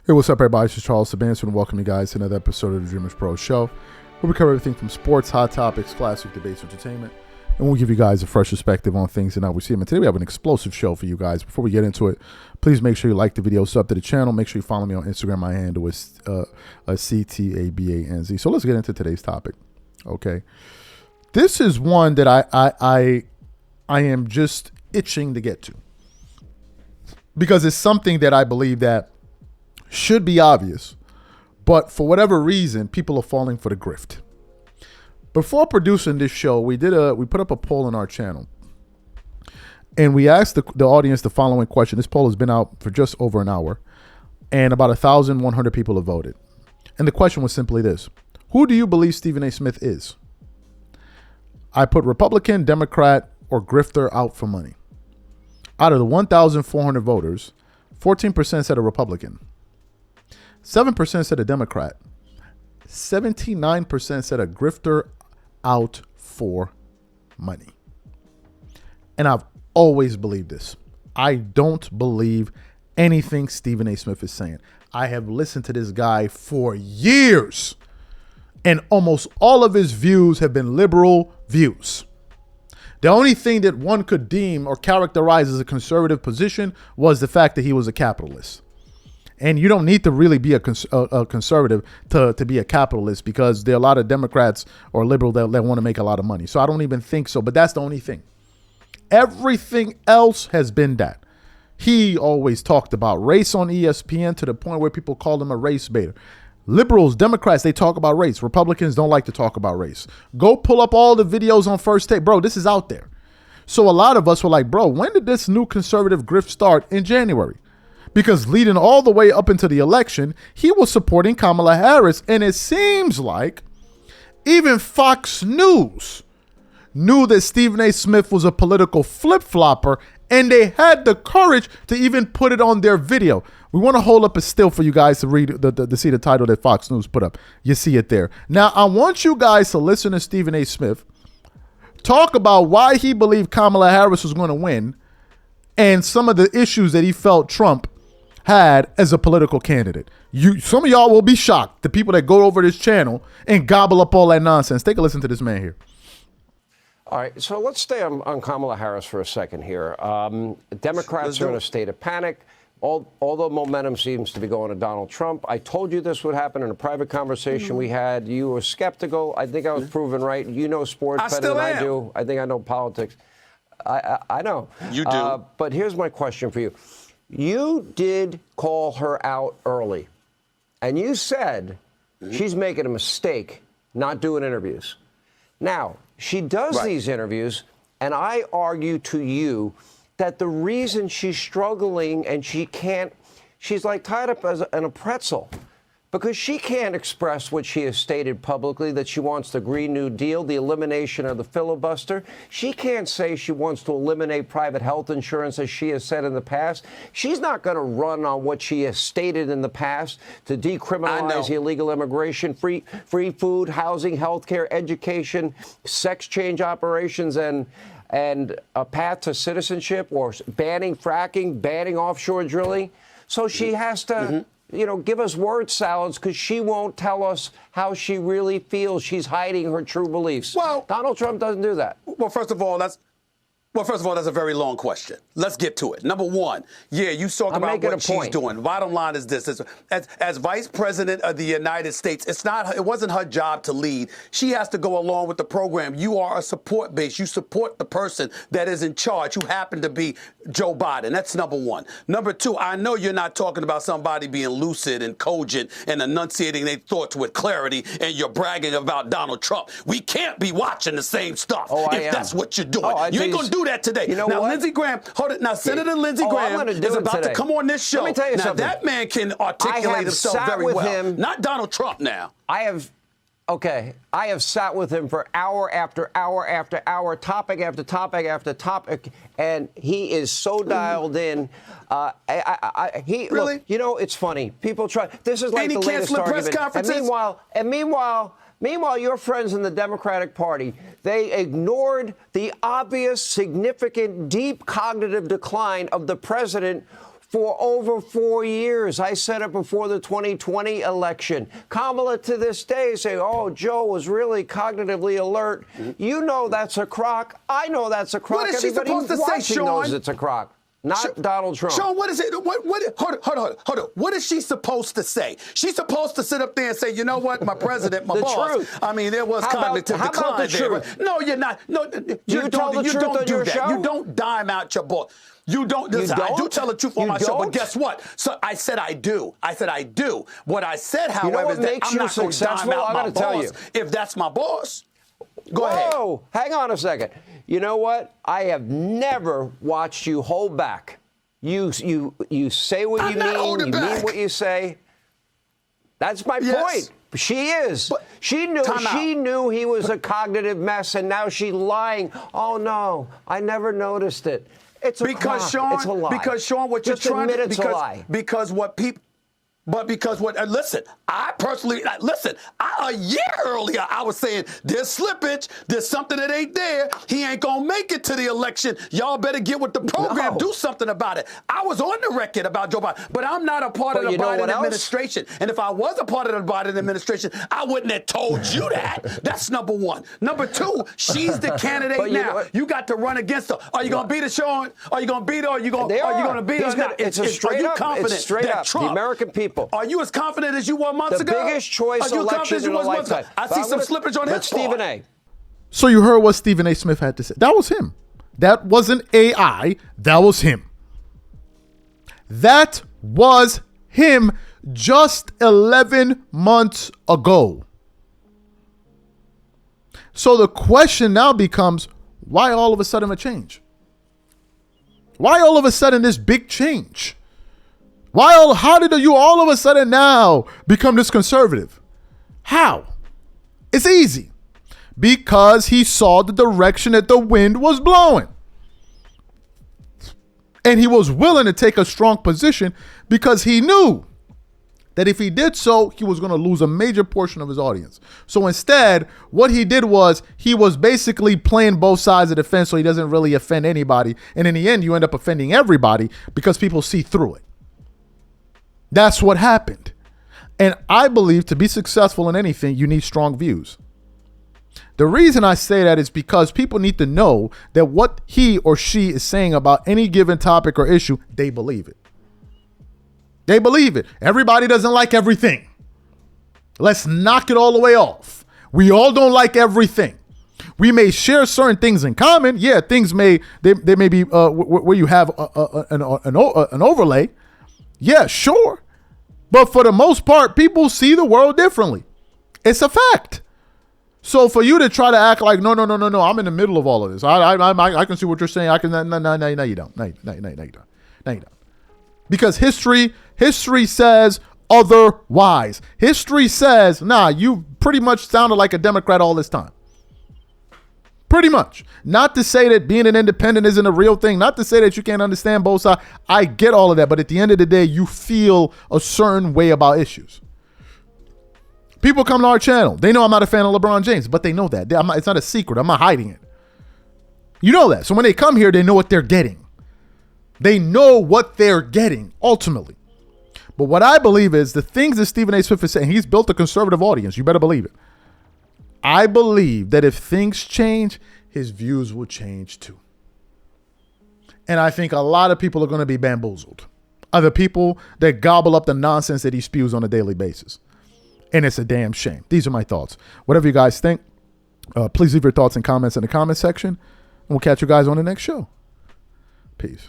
Hey, what's up, everybody? This is Charles Sabanson, and welcome you guys to another episode of the Dreamers Pro Show, where we cover everything from sports, hot topics, classic debates, entertainment, and we'll give you guys a fresh perspective on things and how we see them. And today we have an explosive show for you guys. Before we get into it, please make sure you like the video, sub to the channel. Make sure you follow me on Instagram. My handle is CTABANZ. So let's get into today's topic. Okay, this is one that I am just itching to get to, because it's something that I believe that should be obvious, but for whatever reason, people are falling for the grift. Before producing this show, we put up a poll on our channel, and we asked the audience the following question. This poll has been out for just over an hour, and about 1,100 people have voted. And the question was simply this: who do you believe Stephen A. Smith is? I put Republican, Democrat, or grifter out for money. Out of the 1,400 voters, 14% said a Republican, 7% said a Democrat, 79% said a grifter out for money. And I've always believed this. I don't believe anything Stephen A. Smith is saying. I have listened to this guy for years, and almost all of his views have been liberal views. The only thing that one could deem or characterize as a conservative position was the fact that he was a capitalist. And you don't need to really be a conservative to be a capitalist, because there are a lot of Democrats or liberal that want to make a lot of money. So I don't even think so. But that's the only thing. Everything else has been that. He always talked about race on ESPN to the point where people call him a race baiter. Liberals, Democrats, they talk about race. Republicans don't like to talk about race. Go pull up all the videos on First Take. Bro, this is out there. So a lot of us were like, bro, when did this new conservative grift start? In January. Because leading all the way up into the election, he was supporting Kamala Harris. And it seems like even Fox News knew that Stephen A. Smith was a political flip-flopper, and they had the courage to even put it on their video. We want to hold up a still for you guys to read, to see the title that Fox News put up. You see it there. Now, I want you guys to listen to Stephen A. Smith talk about why he believed Kamala Harris was going to win and some of the issues that he felt Trump had as a political candidate. Some of y'all will be shocked, the people that go over this channel and gobble up all that nonsense. Take a listen to this man here. All right, so let's stay on Kamala Harris for a second here. Democrats are in a state of panic. Although momentum seems to be going to Donald Trump. I told you this would happen in a private conversation we had. You were skeptical. I think I was proven right. You know sports better than I do. I think I know politics. I know. You do. But here's my question for you. You did call her out early, and you said she's making a mistake not doing interviews. Now, she does these interviews, and I argue to you that the reason she's struggling and she's like tied up in a pretzel, because she can't express what she has stated publicly, that she wants the Green New Deal, the elimination of the filibuster. She can't say she wants to eliminate private health insurance, as she has said in the past. She's not going to run on what she has stated in the past to decriminalize illegal immigration, free food, housing, health care, education, sex change operations, and a path to citizenship, or banning fracking, banning offshore drilling. So she has to, give us word salads, because she won't tell us how she really feels. She's hiding her true beliefs. Well, Donald Trump doesn't do that. Well, first of all, that's a very long question. Let's get to it. Number one, you talk about what she's doing. Bottom line is this: as Vice President of the United States, it wasn't her job to lead. She has to go along with the program. You are a support base. You support the person that is in charge, who happened to be Joe Biden. That's number one. Number two, I know you're not talking about somebody being lucid and cogent and enunciating their thoughts with clarity, and you're bragging about Donald Trump. We can't be watching the same stuff if that's what you're doing. You ain't gonna do that today. Now, Lindsey Graham, hold it. Now, Senator Lindsey Graham is about to come on this show. Let me tell you something. That man can articulate himself very well. Not Donald Trump now. I have sat with him for hour after hour after hour, topic after topic after topic, and he is so dialed in. Really? Look, it's funny. People try. This is like the latest argument. And meanwhile, your friends in the Democratic Party, they ignored the obvious, significant, deep cognitive decline of the president for over 4 years. I said it before the 2020 election. Kamala to this day say, oh, Joe was really cognitively alert. You know that's a crock. I know that's a crock. What is she supposed to say, Sean? Knows it's a crock. Not Donald Trump. Sean, what is it? Hold on. What is she supposed to say? She's supposed to sit up there and say, you know what, my president, my boss. Truth. I mean, there was cognitive decline there. No, you're not. No, you don't do that. Show? You don't dime out your boss. You don't. Listen, I do tell the truth on my show, but guess what? So I said I do. What I said, however, is that I'm not going to dime out my boss if that's my boss. Go ahead. Whoa, hang on a second. You know what? I have never watched you hold back. You say what you mean. You mean what you say. That's my point. She is. But she knew he was a cognitive mess, and now she's lying. Oh no, I never noticed it. It's a crock. Sean, it's a lie. Because Sean, what you're trying to it's a lie. Because what people. But because what, listen, I personally, a year earlier, I was saying there's slippage, there's something that ain't there. He ain't going to make it to the election. Y'all better get with the program, do something about it. I was on the record about Joe Biden, but I'm not a part of the Biden administration. And if I was a part of the Biden administration, I wouldn't have told you that. That's number one. Number two, she's the candidate now. You got to run against her. Are you going to beat her, Sean? Are you going to beat her? Are you going to beat her? It's straight up. It's straight up. The American people. Are you as confident as you were months ago? The biggest choice election in a lifetime. I see some slippage on his part. Stephen A. So you heard what Stephen A. Smith had to say. That was him. That wasn't AI. That was him. That was him just 11 months ago. So the question now becomes, why all of a sudden a change? Why all of a sudden this big change? How did you all of a sudden now become this conservative? How? It's easy. Because he saw the direction that the wind was blowing. And he was willing to take a strong position because he knew that if he did so, he was going to lose a major portion of his audience. So instead, what he did was he was basically playing both sides of the fence so he doesn't really offend anybody. And in the end, you end up offending everybody because people see through it. That's what happened. And I believe to be successful in anything, you need strong views. The reason I say that is because people need to know that what he or she is saying about any given topic or issue, they believe it. They believe it. Everybody doesn't like everything. Let's knock it all the way off. We all don't like everything. We may share certain things in common. Yeah, things may be where you have an overlay. Yeah, sure. But for the most part, people see the world differently. It's a fact. So for you to try to act like, no, I'm in the middle of all of this. I can see what you're saying. I can, no, you don't. No, you don't. Because history says otherwise. History says, you pretty much sounded like a Democrat all this time. Pretty much. Not to say that being an independent isn't a real thing. Not to say that you can't understand both sides. I get all of that. But at the end of the day, you feel a certain way about issues. People come to our channel. They know I'm not a fan of LeBron James, but they know that. It's not a secret. I'm not hiding it. You know that. So when they come here, they know what they're getting. They know what they're getting, ultimately. But what I believe is the things that Stephen A. Smith is saying, he's built a conservative audience. You better believe it. I believe that if things change, his views will change too. And I think a lot of people are going to be bamboozled. Other people that gobble up the nonsense that he spews on a daily basis. And it's a damn shame. These are my thoughts. Whatever you guys think, please leave your thoughts and comments in the comment section. And we'll catch you guys on the next show. Peace.